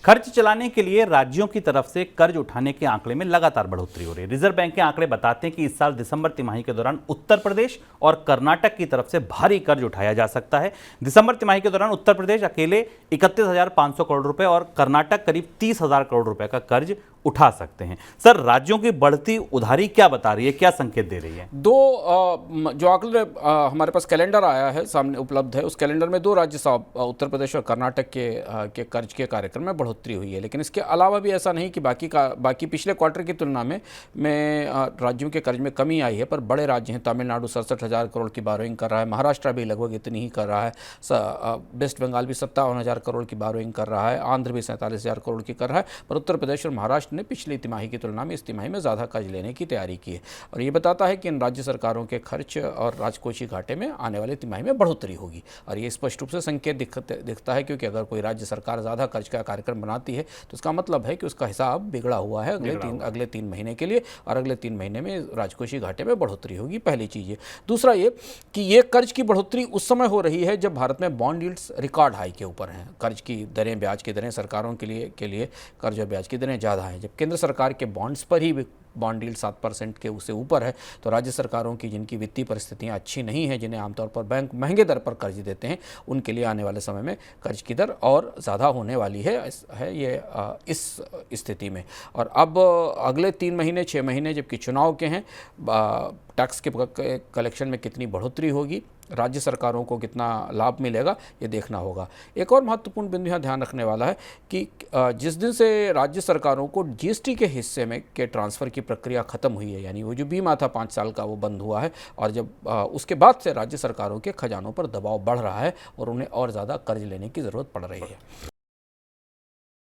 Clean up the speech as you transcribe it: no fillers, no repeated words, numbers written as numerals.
खर्च चलाने के लिए राज्यों की तरफ से कर्ज उठाने के आंकड़े में लगातार बढ़ोतरी हो रही है। रिजर्व बैंक के आंकड़े बताते हैं कि इस साल दिसंबर तिमाही के दौरान उत्तर प्रदेश और कर्नाटक की तरफ से भारी कर्ज उठाया जा सकता है। दिसंबर तिमाही के दौरान उत्तर प्रदेश अकेले 31,500 करोड़ रुपए और कर्नाटक करीब 30,000 करोड़ रुपए का कर्ज उठा सकते हैं। सर, राज्यों की बढ़ती उधारी क्या बता रही है, क्या संकेत दे रही है? जो आंकड़े हमारे पास कैलेंडर आया है, सामने उपलब्ध है, उस कैलेंडर में दो राज्य उत्तर प्रदेश और कर्नाटक के कर्ज के कार्यक्रम में बढ़ोतरी हुई है। लेकिन इसके अलावा भी ऐसा नहीं कि बाकी पिछले क्वार्टर की तुलना में राज्यों के कर्ज में कमी आई है। पर बड़े राज्य हैं, तमिलनाडु 67,000 करोड़ की बारोइंग कर रहा है, महाराष्ट्र भी लगभग इतनी ही कर रहा है, वेस्ट बंगाल भी 57,000 करोड़ की बारोइंग कर रहा है, आंध्र भी 47,000 करोड़ की कर रहा है। पर उत्तर प्रदेश और महाराष्ट्र ने पिछली तिमाही की तुलना में इस तिमाही में ज़्यादा कर्ज लेने की तैयारी की है। और ये बताता है कि इन राज्य सरकारों के खर्च और राजकोषीय घाटे में आने वाली तिमाही में बढ़ोतरी होगी। और ये स्पष्ट रूप से संकेत दिखता है, क्योंकि अगर कोई राज्य सरकार ज़्यादा कर्ज का कार्यक्रम बनाती है तो इसका मतलब है कि उसका हिसाब बिगड़ा हुआ है अगले 3 महीने के लिए, और अगले 3 महीने में राजकोषीय घाटे में बढ़ोतरी होगी। पहली चीज़ ये। दूसरा ये कि ये कर्ज की बढ़ोतरी उस समय हो रही है जब भारत में बॉन्ड यील्ड्स रिकॉर्ड हाई के ऊपर हैं। कर्ज की दरें, ब्याज की दरें सरकारों के लिए कर्ज और ब्याज की दरें ज़्यादा हैं। जब केंद्र सरकार के बॉन्ड्स पर ही बॉन्ड यील्ड 7% के उससे ऊपर है, तो राज्य सरकारों की जिनकी वित्तीय परिस्थितियां अच्छी नहीं है, जिन्हें आमतौर पर बैंक महंगे दर पर कर्ज देते हैं, उनके लिए आने वाले समय में कर्ज की दर और ज़्यादा होने वाली है इस स्थिति में। और अब अगले 3 महीने 6 महीने जबकि चुनाव के हैं, टैक्स के कलेक्शन में कितनी बढ़ोतरी होगी, राज्य सरकारों को कितना लाभ मिलेगा, ये देखना होगा। एक और महत्वपूर्ण बिंदु यहाँ ध्यान रखने वाला है कि जिस दिन से राज्य सरकारों को जीएसटी के हिस्से में के ट्रांसफ़र की प्रक्रिया ख़त्म हुई है, यानी वो जो बीमा था 5 साल का, वो बंद हुआ है, और जब उसके बाद से राज्य सरकारों के खजानों पर दबाव बढ़ रहा है और उन्हें और ज़्यादा कर्ज लेने की ज़रूरत पड़ रही है।